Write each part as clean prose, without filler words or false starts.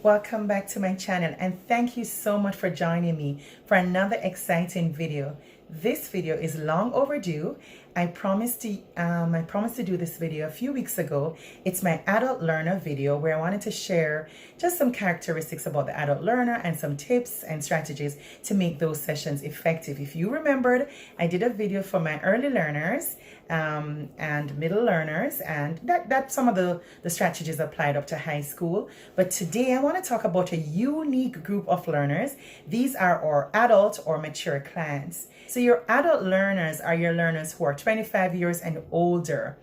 Welcome back to my channel, and thank you so much for joining me for another exciting video. This video is long overdue. I promised to do this video a few weeks ago. It's my adult learner video where I wanted to share just some characteristics about the adult learner and some tips and strategies to make those sessions effective. If you remembered, I did a video for my early learners and middle learners, and that some of the strategies applied up to high school. But today I want to talk about a unique group of learners. These are our adult or mature clients. So your adult learners are your learners who are 25 years and older.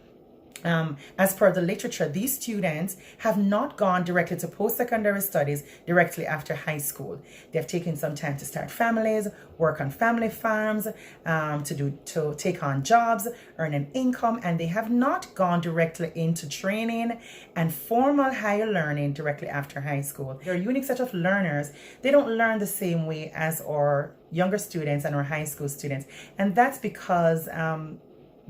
As per the literature, these students have not gone directly to post-secondary studies directly after high school. They've taken some time to start families, work on family farms, to take on jobs, earn an income, and they have not gone directly into training and formal higher learning directly after high school. They're a unique set of learners. They don't learn the same way as our younger students and our high school students, and that's because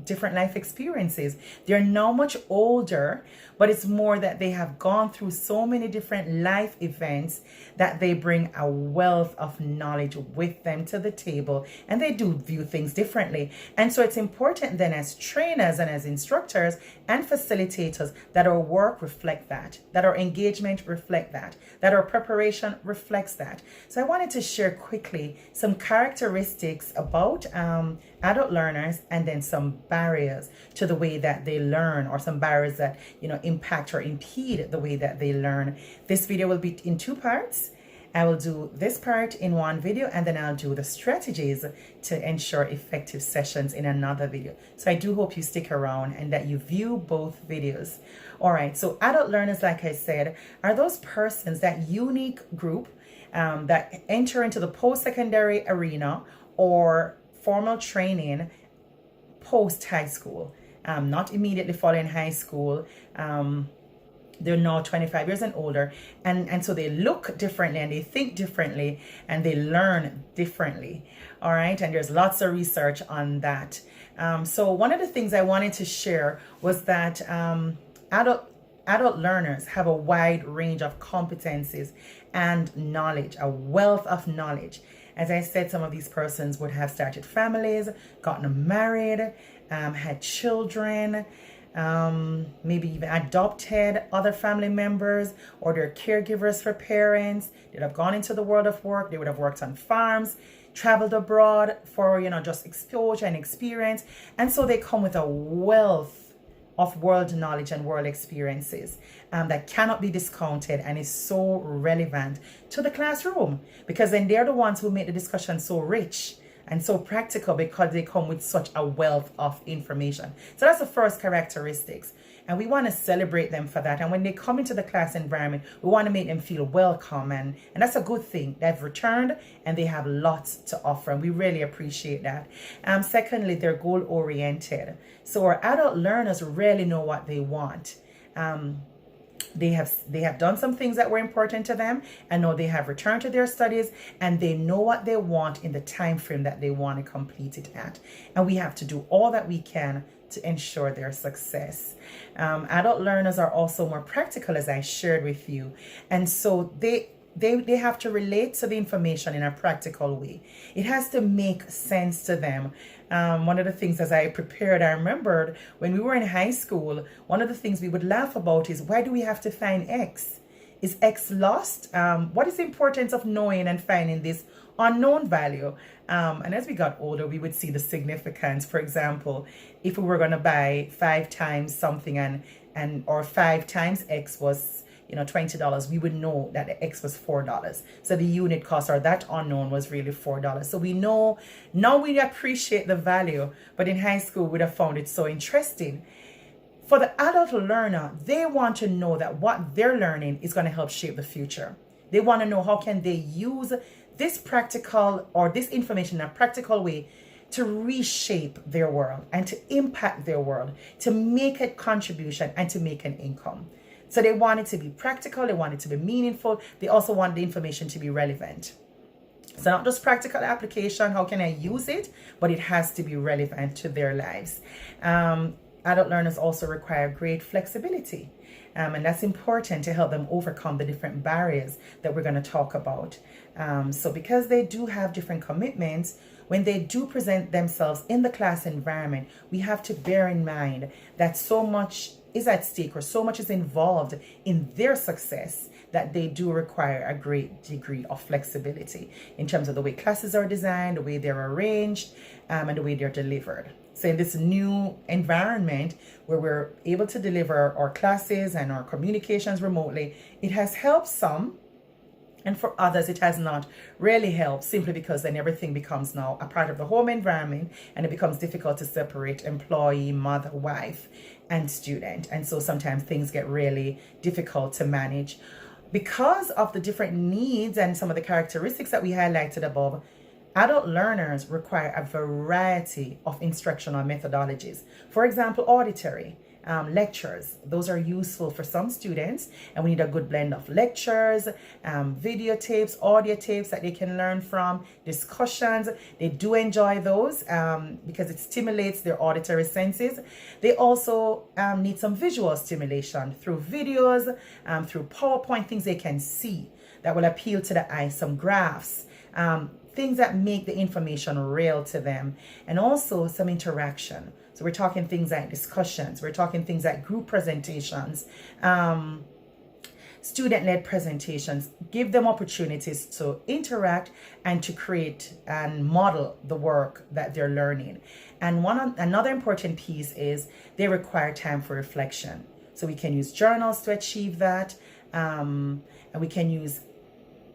different life experiences. They're now much older, but it's more that they have gone through so many different life events that they bring a wealth of knowledge with them to the table, and they do view things differently. And so it's important then, as trainers and as instructors and facilitators, that our work reflect that our engagement reflect that our preparation reflects that. So I wanted to share quickly some characteristics about adult learners, and then some barriers to the way that they learn, or some barriers that impact or impede the way that they learn. This video will be in two parts. I will do this part in one video, and then I'll do the strategies to ensure effective sessions in another video. So I do hope you stick around and that you view both videos. All right, so adult learners, like I said, are those persons, that unique group that enter into the post-secondary arena or formal training post high school, not immediately following high school. They're now 25 years and older, and so they look differently, and they think differently, and they learn differently. All right, and there's lots of research on that. So one of the things I wanted to share was that adult learners have a wide range of competencies and knowledge, a wealth of knowledge. As I said, some of these persons would have started families, gotten married, had children, maybe even adopted other family members, or they're caregivers for parents. They'd have gone into the world of work. They would have worked on farms, traveled abroad for, just exposure and experience. And so they come with a wealth of world knowledge and world experiences that cannot be discounted, and is so relevant to the classroom, because then they're the ones who make the discussion so rich and so practical, because they come with such a wealth of information. So that's the first characteristics, and we want to celebrate them for that. And when they come into the class environment, we want to make them feel welcome, and that's a good thing. They've returned and they have lots to offer, and we really appreciate that. Secondly, they're goal oriented. So our adult learners really know what they want. They have done some things that were important to them, and now they have returned to their studies, and they know what they want in the time frame that they want to complete it at. And we have to do all that we can to ensure their success. Adult learners are also more practical, as I shared with you, and so they have to relate to the information in a practical way. It has to make sense to them. One of the things, as I prepared, I remembered when we were in high school, one of the things we would laugh about is, why do we have to find X? Is X lost? What is the importance of knowing and finding this unknown value? And as we got older, we would see the significance. For example, if we were going to buy 5 times something, or 5 times X was $20, we would know that the X was $4. So the unit cost, or that unknown, was really $4. So we know, now we appreciate the value, but in high school, we'd have found it so interesting. For the adult learner, they want to know that what they're learning is going to help shape the future. They want to know, how can they use this practical, or this information in a practical way, to reshape their world and to impact their world, to make a contribution and to make an income. So they want it to be practical, they want it to be meaningful, they also want the information to be relevant. So not just practical application, how can I use it, but it has to be relevant to their lives. Adult learners also require great flexibility. And that's important to help them overcome the different barriers that we're going to talk about. So because they do have different commitments, when they do present themselves in the class environment, we have to bear in mind that so much is at stake, or so much is involved in their success, that they do require a great degree of flexibility in terms of the way classes are designed, the way they're arranged, and the way they're delivered. So in this new environment where we're able to deliver our classes and our communications remotely, it has helped some, and for others it has not really helped, simply because then everything becomes now a part of the home environment, and it becomes difficult to separate employee, mother, wife, and student. And so sometimes things get really difficult to manage. Because of the different needs and some of the characteristics that we highlighted above, adult learners require a variety of instructional methodologies. For example, auditory lectures. Those are useful for some students, and we need a good blend of lectures, videotapes, audio tapes that they can learn from, discussions. They do enjoy those because it stimulates their auditory senses. They also need some visual stimulation through videos, through PowerPoint, things they can see that will appeal to the eye, some graphs, things that make the information real to them, and also some interaction. So we're talking things like discussions, we're talking things like group presentations, student-led presentations. Give them opportunities to interact and to create and model the work that they're learning. And another important piece is they require time for reflection. So we can use journals to achieve that, and we can use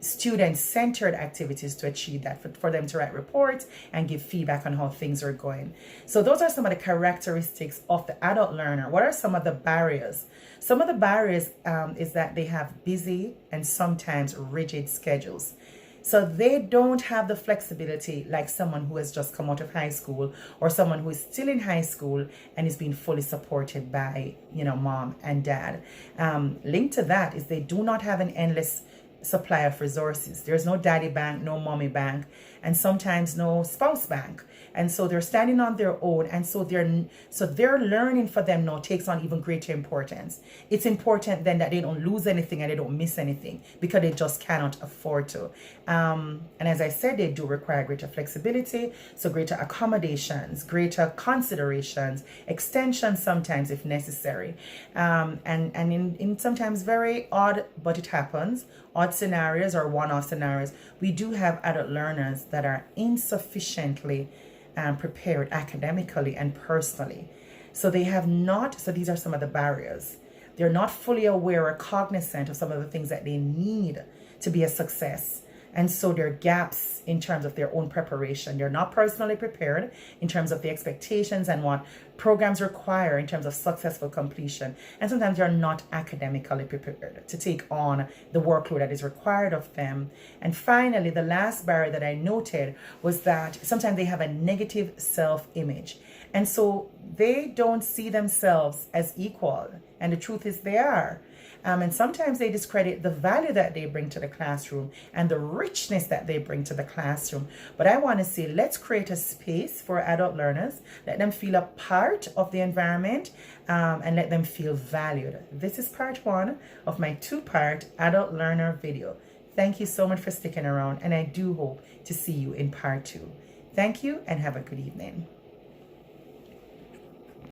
student-centered activities to achieve that, for them to write reports and give feedback on how things are going. So those are some of the characteristics of the adult learner. What are some of the barriers? Some of the barriers is that they have busy and sometimes rigid schedules. So they don't have the flexibility like someone who has just come out of high school, or someone who is still in high school and is being fully supported by, mom and dad. Linked to that is they do not have an endless supply of resources. There's no daddy bank, no mommy bank, and sometimes no spouse bank. And so they're standing on their own, and so their learning for them now takes on even greater importance. It's important then that they don't lose anything and they don't miss anything, because they just cannot afford to. And as I said, they do require greater flexibility, so greater accommodations, greater considerations, extensions sometimes if necessary, and in sometimes very odd, but it happens, odd scenarios or one-off scenarios, we do have adult learners that are insufficiently prepared academically and personally. So these are some of the barriers. They're not fully aware or cognizant of some of the things that they need to be a success. And so there are gaps in terms of their own preparation. They're not personally prepared in terms of the expectations and what programs require in terms of successful completion. And sometimes they're not academically prepared to take on the workload that is required of them. And finally, the last barrier that I noted was that sometimes they have a negative self-image. And so they don't see themselves as equal. And the truth is they are. And sometimes they discredit the value that they bring to the classroom and the richness that they bring to the classroom. But I want to say, let's create a space for adult learners. Let them feel a part of the environment, and let them feel valued. This is part 1 of my 2-part adult learner video. Thank you so much for sticking around, and I do hope to see you in part 2. Thank you, and have a good evening.